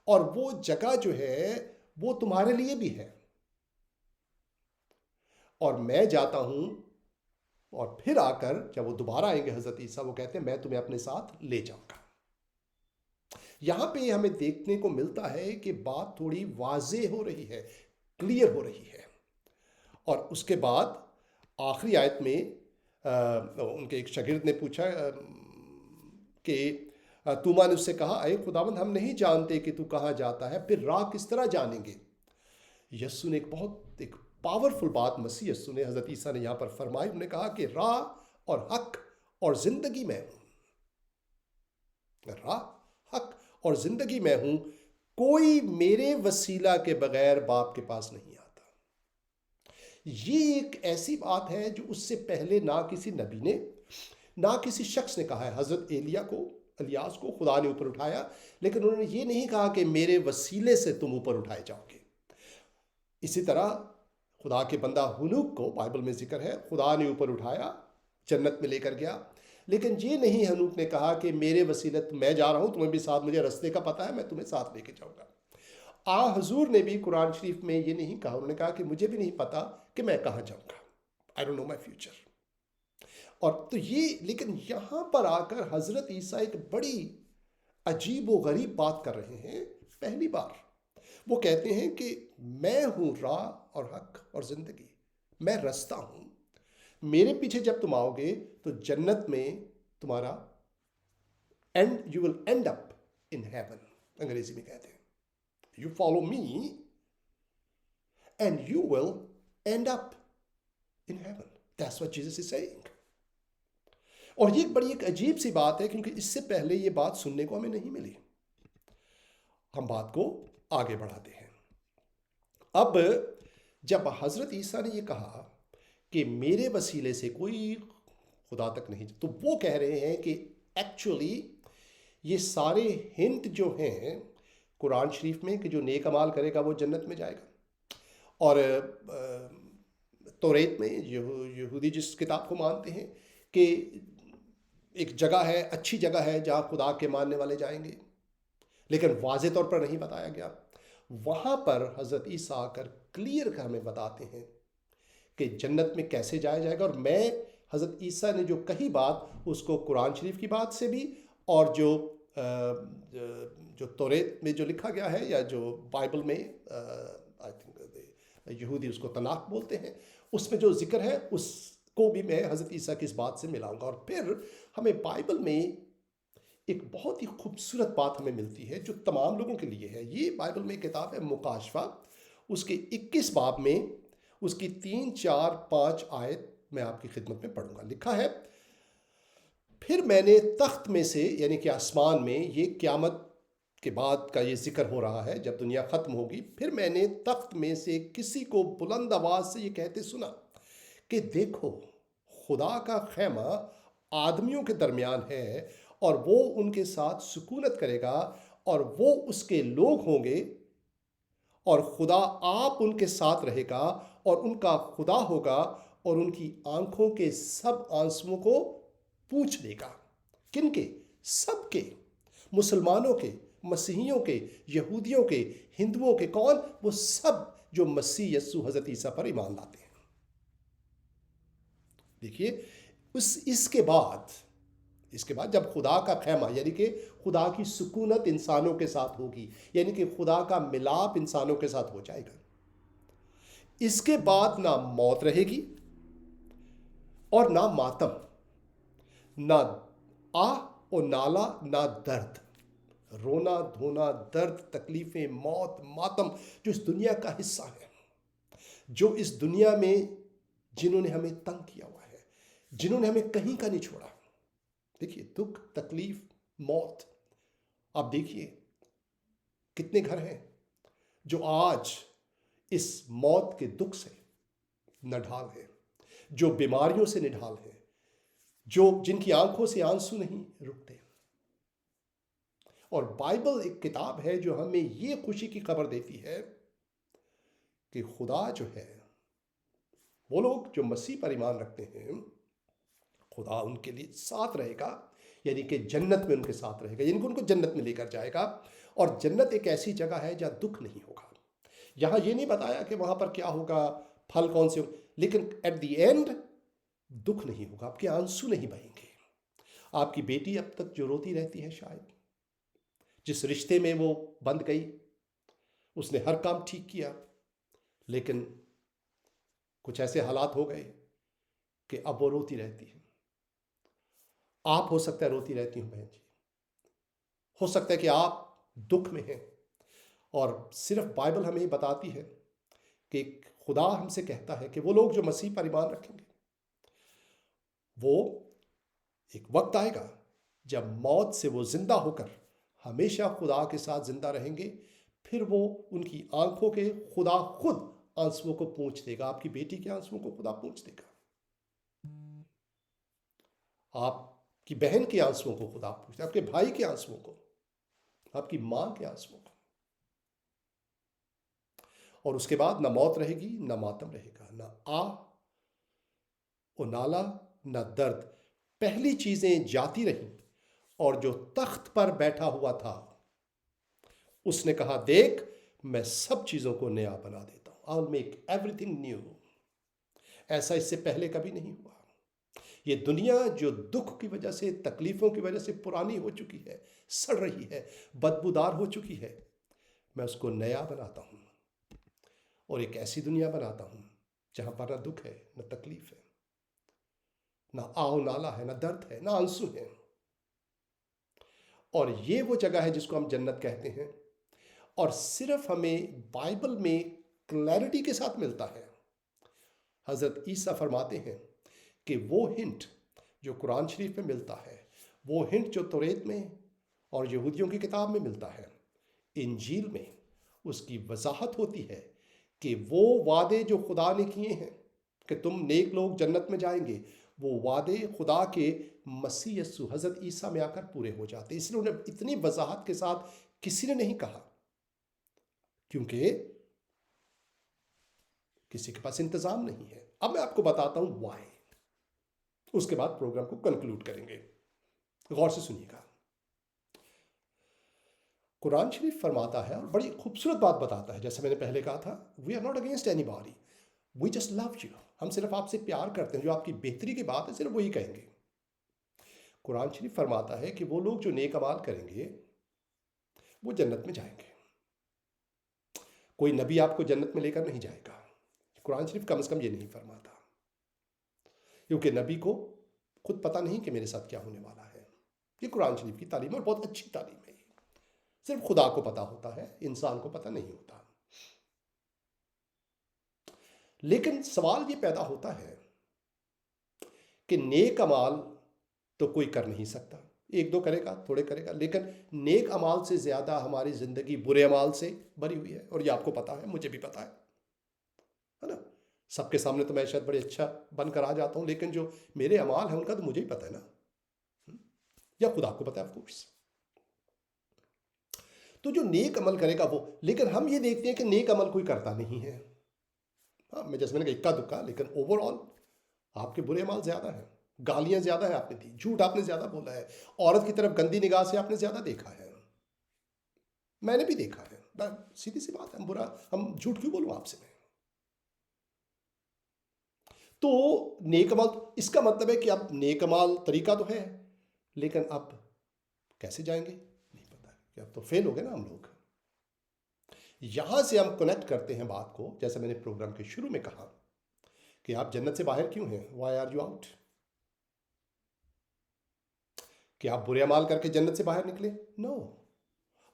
اور وہ جگہ جو ہے وہ تمہارے لیے بھی ہے، اور میں جاتا ہوں۔ اور پھر آ کر جب وہ دوبارہ آئیں گے حضرت عیسیٰ، وہ کہتے ہیں میں تمہیں اپنے ساتھ لے جاؤں گا۔ یہاں پہ ہمیں دیکھنے کو ملتا ہے کہ بات تھوڑی واضح ہو رہی ہے، کلیئر ہو رہی ہے۔ اور اس کے بعد آخری آیت میں ان کے ایک شاگرد نے پوچھا کہ توما نے اس سے کہا اے خداوند، ہم نہیں جانتے کہ تو کہاں جاتا ہے، پھر راہ کس طرح جانیں گے؟ یسوع نے ایک پاورفل بات مسیح یسوع نے، حضرت عیسیٰ نے یہاں پر فرمائی۔ انہوں نے کہا کہ راہ اور حق اور زندگی میں ہوں، راہ حق اور زندگی میں ہوں، کوئی میرے وسیلہ کے بغیر باپ کے پاس نہیں آتا۔ یہ ایک ایسی بات ہے جو اس سے پہلے نہ کسی نبی نے نہ کسی شخص نے کہا ہے۔ حضرت الیاس کو خدا نے اوپر اٹھایا، لیکن انہوں نے یہ نہیں کہا کہ میرے وسیلے سے تم اوپر اٹھائے جاؤ گے۔ اسی طرح خدا کے بندہ ہنوک کو بائبل میں ذکر ہے، خدا نے اوپر اٹھایا، جنت میں لے کر گیا، لیکن یہ نہیں ہنوک نے کہا کہ میرے وسیلے میں جا رہا ہوں، تمہیں بھی ساتھ، مجھے رستے کا پتہ ہے، میں تمہیں ساتھ لے کے جاؤں گا۔ حضور نے بھی قرآن شریف میں یہ نہیں کہا، انہوں نے کہا کہ مجھے بھی نہیں پتا کہ میں کہاں جاؤں گا۔ I don't know my future. اور تو یہ لیکن یہاں پر آ کر حضرت عیسیٰ ایک بڑی عجیب و غریب بات کر رہے ہیں پہلی بار. وہ کہتے ہیں کہ میں ہوں راہ اور حق اور زندگی، میں رستہ ہوں. میرے پیچھے جب تم آؤ گے تو جنت میں تمہارا and you will end up in heaven, انگریزی میں کہتے ہیں. You follow me and you will end up in heaven. That's what Jesus is saying. اور یہ بڑی ایک عجیب سی بات ہے کیونکہ اس سے پہلے یہ بات سننے کو ہمیں نہیں ملی. ہم بات کو آگے بڑھاتے ہیں. اب جب حضرت عیسیٰ نے یہ کہا کہ میرے وسیلے سے کوئی خدا تک نہیں، تو وہ کہہ رہے ہیں کہ ایکچولی یہ سارے ہنٹ جو ہیں قرآن شریف میں کہ جو نیک عمال کرے گا وہ جنت میں جائے گا. اور توریت میں یہودی جس کتاب کو مانتے ہیں کہ ایک جگہ ہے، اچھی جگہ ہے جہاں خدا کے ماننے والے جائیں گے، لیکن واضح طور پر نہیں بتایا گیا. وہاں پر حضرت عیسیٰ آ کر کلیئر کر ہمیں بتاتے ہیں کہ جنت میں کیسے جایا جائے گا. اور میں حضرت عیسیٰ نے جو کہی بات اس کو قرآن شریف کی بات سے بھی، اور جو توریت میں جو لکھا گیا ہے یا جو بائبل میں آئی تھنک یہودی اس کو تناخ بولتے ہیں، اس میں جو ذکر ہے اس کو بھی میں حضرت عیسیٰ کی اس بات سے ملاؤں گا. اور پھر ہمیں بائبل میں ایک بہت ہی خوبصورت بات ہمیں ملتی ہے جو تمام لوگوں کے لیے ہے. یہ بائبل میں کتاب ہے مکاشفہ، اس کے 21 باب میں اس کی 3 4 5 آیت میں آپ کی خدمت میں پڑھوں گا. لکھا ہے، پھر میں نے تخت میں سے، یعنی کہ آسمان میں، یہ قیامت کے بعد کا یہ ذکر ہو رہا ہے جب دنیا ختم ہوگی، پھر میں نے تخت میں سے کسی کو بلند آواز سے یہ کہتے سنا کہ دیکھو خدا کا خیمہ آدمیوں کے درمیان ہے اور وہ ان کے ساتھ سکونت کرے گا اور وہ اس کے لوگ ہوں گے اور خدا آپ ان کے ساتھ رہے گا اور ان کا خدا ہوگا اور ان کی آنکھوں کے سب آنسوؤں کو پوچھ لے گا. کن کے؟ سب کے، مسلمانوں کے، مسیحیوں کے، یہودیوں کے، ہندوؤں کے. کون؟ وہ سب جو مسیح یسوع حضرت عیسیٰ پر ایمان لاتے ہیں. دیکھیے اس کے بعد جب خدا کا خیمہ، یعنی کہ خدا کی سکونت انسانوں کے ساتھ ہوگی، یعنی کہ خدا کا ملاپ انسانوں کے ساتھ ہو جائے گا، اس کے بعد نہ موت رہے گی اور نہ ماتم، نہ آہ اور نالا، نہ درد. رونا دھونا، درد، تکلیفیں، موت، ماتم جو اس دنیا کا حصہ ہے، جو اس دنیا میں جنہوں نے ہمیں تنگ کیا ہوا ہے، جنہوں نے ہمیں کہیں کا نہیں چھوڑا. دیکھیے دکھ، تکلیف، موت. آپ دیکھیے کتنے گھر ہیں جو آج اس موت کے دکھ سے نڈھال ہیں، جو بیماریوں سے نڈھال ہیں، جن کی آنکھوں سے آنسو نہیں رکتے. اور بائبل ایک کتاب ہے جو ہمیں یہ خوشی کی خبر دیتی ہے کہ خدا جو ہے، وہ لوگ جو مسیح پر ایمان رکھتے ہیں، خدا ان کے لیے ساتھ رہے گا، یعنی کہ جنت میں ان کے ساتھ رہے گا، یعنی کہ ان کو جنت میں لے کر جائے گا. اور جنت ایک ایسی جگہ ہے جہاں دکھ نہیں ہوگا. یہاں یہ نہیں بتایا کہ وہاں پر کیا ہوگا، پھل کون سے ہوں، لیکن ایٹ دی اینڈ دکھ نہیں ہوگا، آپ کے آنسو نہیں بہیں گے. آپ کی بیٹی اب تک جو روتی رہتی ہے، شاید جس رشتے میں وہ بند گئی، اس نے ہر کام ٹھیک کیا، لیکن کچھ ایسے حالات ہو گئے کہ اب وہ روتی رہتی ہے. آپ ہو سکتا ہے روتی رہتی ہوں بہن جی، ہو سکتا ہے کہ آپ دکھ میں ہیں. اور صرف بائبل ہمیں یہ بتاتی ہے کہ خدا ہم سے کہتا ہے کہ وہ لوگ جو مسیح پر ایمان رکھیں گے، وہ ایک وقت آئے گا جب موت سے وہ زندہ ہو کر ہمیشہ خدا کے ساتھ زندہ رہیں گے. پھر وہ ان کی آنکھوں کے خدا خود آنسوؤں کو پوچھ دے گا. آپ کی بیٹی کے آنسوؤں کو خدا پوچھ دے گا، آپ کی بہن کے آنسوؤں کو خدا پوچھ دے گا، آپ کے بھائی کے آنسوؤں کو، آپ کی ماں کے آنسوؤں کو. اور اس کے بعد نہ موت رہے گی، نہ ماتم رہے گا، نہ آہ اور نالا، نہ درد. پہلی چیزیں جاتی رہیں. اور جو تخت پر بیٹھا ہوا تھا اس نے کہا، دیکھ میں سب چیزوں کو نیا بنا دیتا ہوں. I'll make everything new. ایسا اس سے پہلے کبھی نہیں ہوا۔ یہ دنیا جو دکھ کی وجہ سے، تکلیفوں کی وجہ سے پرانی ہو چکی ہے، سڑ رہی ہے، بدبودار ہو چکی ہے، میں اس کو نیا بناتا ہوں اور ایک ایسی دنیا بناتا ہوں جہاں پر نہ دکھ ہے، نہ تکلیف ہے، نہ آو نالا ہے، نہ درد ہے، نہ آنسو ہے۔ اور یہ وہ جگہ ہے جس کو ہم جنت کہتے ہیں، اور صرف ہمیں بائبل میں کلیئرٹی کے ساتھ ملتا ہے۔ حضرت عیسیٰ فرماتے ہیں کہ وہ ہنٹ جو قرآن شریف میں ملتا ہے، وہ ہنٹ جو توریت میں اور یہودیوں کی کتاب میں ملتا ہے، انجیل میں اس کی وضاحت ہوتی ہے کہ وہ وعدے جو خدا نے کیے ہیں کہ تم نیک لوگ جنت میں جائیں گے، وہ وعدے خدا کے مسیح یسوع حضرت عیسیٰ میں آ کر پورے ہو جاتے ہیں۔ اس لیے انہیں اتنی وضاحت کے ساتھ کسی نے نہیں کہا، کیونکہ کسی کے پاس انتظام نہیں ہے۔ اب میں آپ کو بتاتا ہوں وائی، اس کے بعد پروگرام کو کنکلوڈ کریں گے۔ غور سے سنیے گا۔ قرآن شریف فرماتا ہے اور بڑی خوبصورت بات بتاتا ہے، جیسے میں نے پہلے کہا تھا، we are not against anybody, we just love you. ہم صرف آپ سے پیار کرتے ہیں، جو آپ کی بہتری کی بات ہے صرف وہی کہیں گے۔ قرآن شریف فرماتا ہے کہ وہ لوگ جو نیک اعمال کریں گے وہ جنت میں جائیں گے۔ کوئی نبی آپ کو جنت میں لے کر نہیں جائے گا، قرآن شریف کم از کم یہ نہیں فرماتا، کیونکہ نبی کو خود پتہ نہیں کہ میرے ساتھ کیا ہونے والا ہے۔ یہ قرآن شریف کی تعلیم ہے اور بہت اچھی تعلیم ہے۔ صرف خدا کو پتہ ہوتا ہے، انسان کو پتہ نہیں ہوتا۔ لیکن سوال یہ پیدا ہوتا ہے کہ نیک اعمال تو کوئی کر نہیں سکتا، ایک دو کرے گا، تھوڑے کرے گا، لیکن نیک اعمال سے زیادہ ہماری زندگی برے اعمال سے بھری ہوئی ہے، اور یہ آپ کو پتا ہے، مجھے بھی پتا ہے نا۔ سب کے سامنے تو میں شاید بڑے اچھا بن کر آ جاتا ہوں، لیکن جو میرے اعمال ہیں ان کا تو مجھے ہی پتا ہے نا، یا خدا کو پتا ہے آف کورس۔ تو جو نیک عمل کرے گا وہ، لیکن ہم یہ دیکھتے ہیں کہ نیک عمل کوئی کرتا نہیں ہے۔ ہاں، میں جیسے میں نے کہا اکا دکا، لیکن اوور آل آپ کے برے اعمال زیادہ ہیں، گالیاں زیادہ ہیں آپ نے دی، جھوٹ آپ نے زیادہ بولا ہے، عورت کی طرف گندی نگاہ سے آپ نے زیادہ دیکھا ہے، میں نے بھی دیکھا ہے۔ سیدھی سی بات ہے، ہم جھوٹ کیوں بولوں آپ سے میں؟ تو نیک عمل، اس کا مطلب ہے کہ اب نیک عمل طریقہ تو ہے، لیکن اب کیسے جائیں گے نہیں پتا، کہ اب تو فیل ہو گئے نا ہم لوگ۔ یہاں سے ہم کنیکٹ کرتے ہیں بات کو، جیسے میں نے پروگرام کے شروع میں کہا کہ آپ جنت سے باہر کیوں ہیں؟ Why are you out? کہ آپ برے اعمال کر کے جنت سے باہر نکلے؟ نو،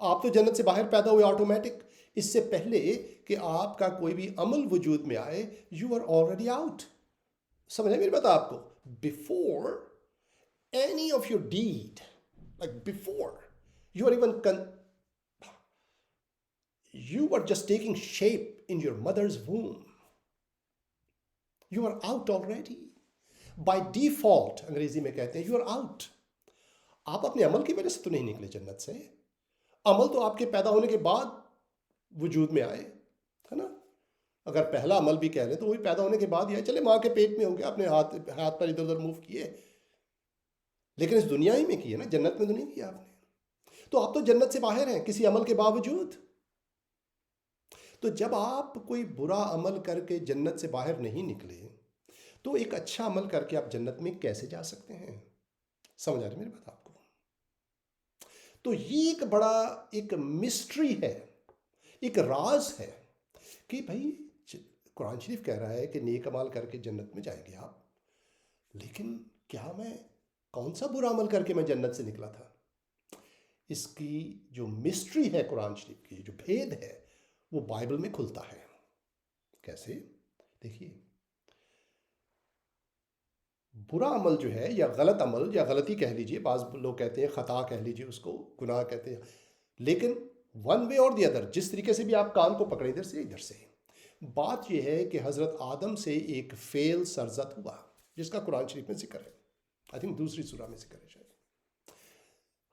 آپ تو جنت سے باہر پیدا ہوئے آٹومیٹک۔ اس سے پہلے کہ آپ کا کوئی بھی عمل وجود میں آئے، یو آر آلریڈی آؤٹ۔ سمجھے میری بات آپ کو؟ Before any of your deed, like before you are even you are just taking shape in your mother's womb, you are out already by default۔ انگریزی میں کہتے ہیں you are out۔ آپ اپنے عمل کی وجہ سے تو نہیں نکلے جنت سے، عمل تو آپ کے پیدا ہونے کے بعد وجود میں آئے، ہے نا۔ اگر پہلا عمل بھی کہہ رہے تو وہی پیدا ہونے کے بعد ہی آئے، چلے ماں کے پیٹ میں ہو گیا، اپنے ہاتھ پر ادھر ادھر موو کیے، لیکن اس دنیا ہی میں کیے نا، جنت میں تو نہیں کیا آپ نے۔ تو آپ تو جنت سے باہر ہیں کسی عمل کے باوجود۔ تو جب آپ کوئی برا عمل کر کے جنت سے باہر نہیں نکلے، تو ایک اچھا عمل کر کے آپ جنت میں کیسے جا سکتے ہیں؟ سمجھ آ رہی میری بات آپ کو؟ تو یہ ایک بڑا ایک مسٹری ہے، ایک راز ہے کہ بھائی قرآن شریف کہہ رہا ہے کہ نیک عمل کر کے جنت میں جائیں گے آپ، لیکن کیا میں کون سا برا عمل کر کے میں جنت سے نکلا تھا؟ اس کی جو مسٹری ہے قرآن شریف کی، جو بھید ہے، وہ بائبل میں کھلتا ہے۔ کیسے؟ دیکھیے، برا عمل جو ہے، یا غلط عمل، یا غلطی کہہ لیجئے، بعض لوگ کہتے ہیں خطا کہہ لیجئے اس کو، گناہ کہتے ہیں، لیکن ون وے اور دی ادر، جس طریقے سے بھی آپ کان کو پکڑیں، ادھر سے بات یہ ہے کہ حضرت آدم سے ایک فعل سرزد ہوا، جس کا قرآن شریف میں ذکر ہے، آئی تھنک دوسری سورہ میں ذکر ہے شاید۔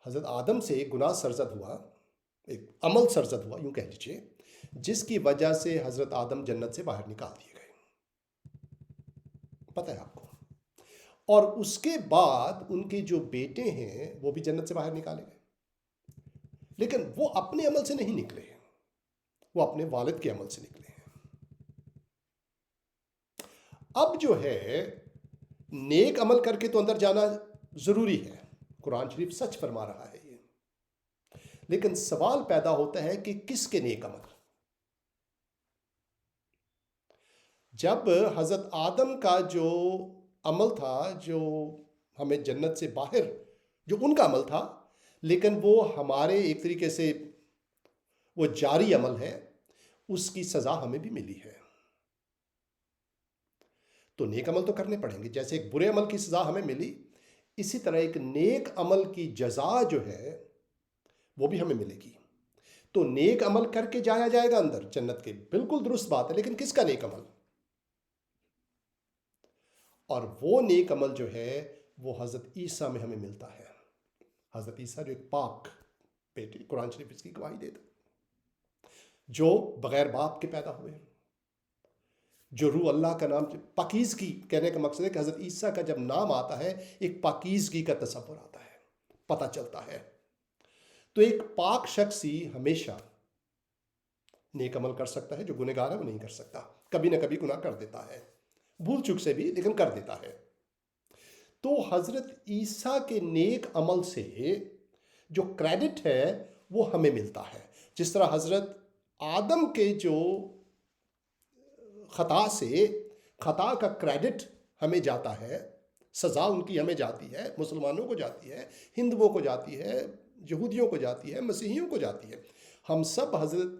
حضرت آدم سے ایک گناہ سرزد ہوا، ایک عمل سرزد ہوا، یوں کہہ لیجئے، جس کی وجہ سے حضرت آدم جنت سے باہر نکال دیے گئے، پتہ ہے آپ کو۔ اور اس کے بعد ان کے جو بیٹے ہیں وہ بھی جنت سے باہر نکالے گئے، لیکن وہ اپنے عمل سے نہیں نکلے، وہ اپنے والد کے عمل سے نکلے ہیں۔ اب جو ہے نیک عمل کر کے تو اندر جانا ضروری ہے، قرآن شریف سچ فرما رہا ہے یہ، لیکن سوال پیدا ہوتا ہے کہ کس کے نیک عمل؟ جب حضرت آدم کا جو عمل تھا، جو ہمیں جنت سے باہر، جو ان کا عمل تھا، لیکن وہ ہمارے ایک طریقے سے وہ جاری عمل ہے، اس کی سزا ہمیں بھی ملی ہے۔ تو نیک عمل تو کرنے پڑیں گے، جیسے ایک برے عمل کی سزا ہمیں ملی، اسی طرح ایک نیک عمل کی جزا جو ہے وہ بھی ہمیں ملے گی۔ تو نیک عمل کر کے جایا جائے گا اندر جنت کے، بالکل درست بات ہے، لیکن کس کا نیک عمل؟ اور وہ نیک عمل جو ہے وہ حضرت عیسیٰ میں ہمیں ملتا ہے۔ حضرت عیسیٰ جو ایک پاک بیٹے، قرآن شریف اس کی گواہی دیتا، جو بغیر باپ کے پیدا ہوئے، جو روح اللہ کا نام، پاکیزگی کہنے کا مقصد ہے کہ حضرت عیسیٰ کا جب نام آتا ہے ایک پاکیزگی کا تصور آتا ہے، پتہ چلتا ہے۔ تو ایک پاک شخص ہی ہمیشہ نیک عمل کر سکتا ہے، جو گنہگار ہے وہ نہیں کر سکتا، کبھی نہ کبھی گناہ کر دیتا ہے، بھول چک سے بھی، لیکن کر دیتا ہے۔ تو حضرت عیسیٰ کے نیک عمل سے جو کریڈٹ ہے وہ ہمیں ملتا ہے، جس طرح حضرت آدم کے جو خطا سے، خطا کا کریڈٹ ہمیں جاتا ہے، سزا ان کی ہمیں جاتی ہے، مسلمانوں کو جاتی ہے، ہندوؤں کو جاتی ہے، یہودیوں کو جاتی ہے، مسیحیوں کو جاتی ہے، ہم سب حضرت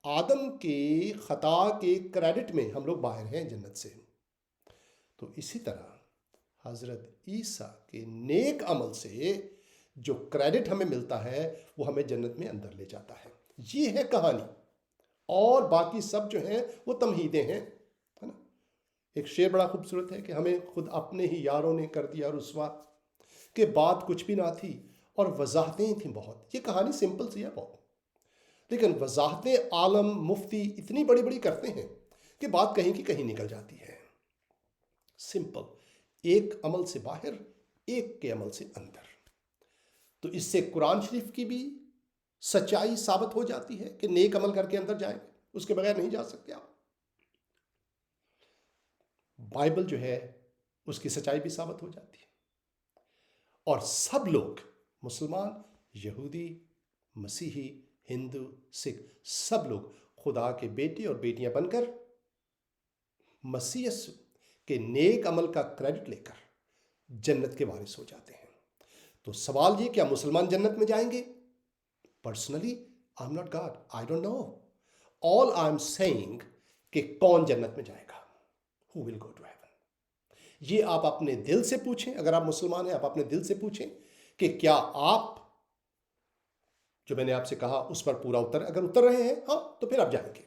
آدم کے خطا کے کریڈٹ میں ہم لوگ باہر ہیں جنت سے۔ تو اسی طرح حضرت عیسیٰ کے نیک عمل سے جو کریڈٹ ہمیں ملتا ہے وہ ہمیں جنت میں اندر لے جاتا ہے۔ یہ ہے کہانی، اور باقی سب جو ہیں وہ تمہیدیں ہیں، ہے نا۔ ایک شعر بڑا خوبصورت ہے کہ ہمیں خود اپنے ہی یاروں نے کر دیا رسوا، کہ بات کچھ بھی نہ تھی اور وضاحتیں تھیں بہت۔ یہ کہانی سمپل سی ہے بہت، لیکن وضاحتیں عالم مفتی اتنی بڑی بڑی کرتے ہیں کہ بات کہیں کی کہیں نکل جاتی ہے۔ سمپل، ایک عمل سے باہر، ایک کے عمل سے اندر۔ تو اس سے قرآن شریف کی بھی سچائی ثابت ہو جاتی ہے کہ نیک عمل کر کے اندر جائیں گے، اس کے بغیر نہیں جا سکتے آپ۔ بائبل جو ہے اس کی سچائی بھی ثابت ہو جاتی ہے، اور سب لوگ، مسلمان، یہودی، مسیحی، ہندو، سکھ، سب لوگ خدا کے بیٹے اور بیٹیاں بن کر مسیح یسوع کے نیک عمل کا کریڈٹ لے کر جنت کے وارث ہو جاتے ہیں۔ تو سوال یہ، کیا مسلمان جنت میں جائیں گے؟ Personally I am not God, I don't know, all I am saying کہ کون جنت میں جائے گا، ہو ول گو ٹو ہیون۔ یہ آپ اپنے دل سے پوچھیں، اگر آپ مسلمان ہیں آپ اپنے دل سے پوچھیں کہ کیا آپ جو میں نے آپ سے کہا اس پر پورا اگر اتر رہے ہیں، ہاں تو پھر آپ جائیں گے،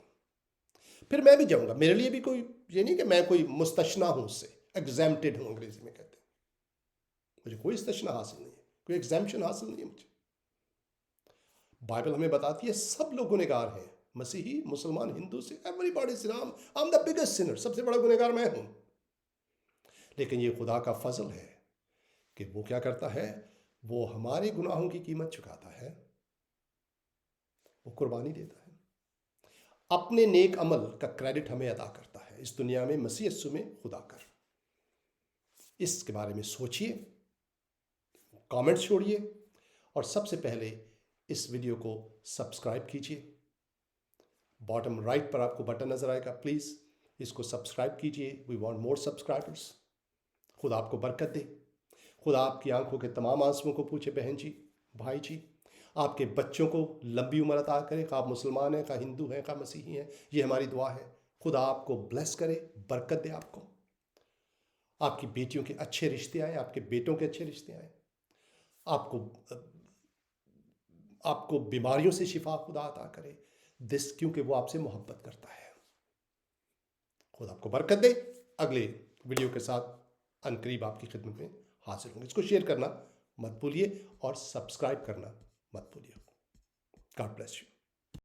پھر میں بھی جاؤں گا۔ میرے لیے بھی کوئی یہ نہیں کہ میں کوئی مستثنیٰ ہوں، اس سے ایگزیمپٹڈ ہوں، انگریزی میں کہتے ہیں، مجھے کوئی استثناء حاصل نہیں ہے، کوئی ایگزیمپشن حاصل نہیں ہے مجھے۔ بائبل ہمیں بتاتی ہے سب لوگ گنہگار ہیں، مسیحی، مسلمان، ہندو سے، ایوری باڈی سنام، I am the biggest sinner, سب سے بڑا گنہگار میں ہوں۔ لیکن یہ خدا کا فضل ہے کہ وہ کیا کرتا ہے، وہ ہمارے گناہوں کی قیمت چکاتا ہے، وہ قربانی دیتا ہے، اپنے نیک عمل کا کریڈٹ ہمیں ادا کرتا ہے اس دنیا میں، مسیح یسوع میں خدا کر۔ اس کے بارے میں سوچئے، کامنٹ چھوڑیے، اور سب سے پہلے اس ویڈیو کو سبسکرائب کیجئے۔ باٹم رائٹ پر آپ کو بٹن نظر آئے گا، پلیز اس کو سبسکرائب کیجئے۔ We want more subscribers. خدا آپ کو برکت دے، خدا آپ کی آنکھوں کے تمام آنسوؤں کو پوچھے، بہن جی، بھائی جی، آپ کے بچوں کو لمبی عمر عطا کرے، خواہ آپ مسلمان ہیں، خواہ ہندو ہیں، خواہ مسیحی ہیں، یہ ہماری دعا ہے۔ خدا آپ کو بلیس کرے، برکت دے آپ کو، آپ کی بیٹیوں کے اچھے رشتے آئیں، آپ کے بیٹوں کے اچھے رشتے آئیں، آپ کو بیماریوں سے شفا خدا عطا کرے، کیونکہ وہ آپ سے محبت کرتا ہے۔ خدا آپ کو برکت دے۔ اگلے ویڈیو کے ساتھ عنقریب آپ کی خدمت میں حاضر ہوں گے۔ اس کو شیئر کرنا مت بھولیے اور سبسکرائب کرنا مت بھولیے۔ God bless you.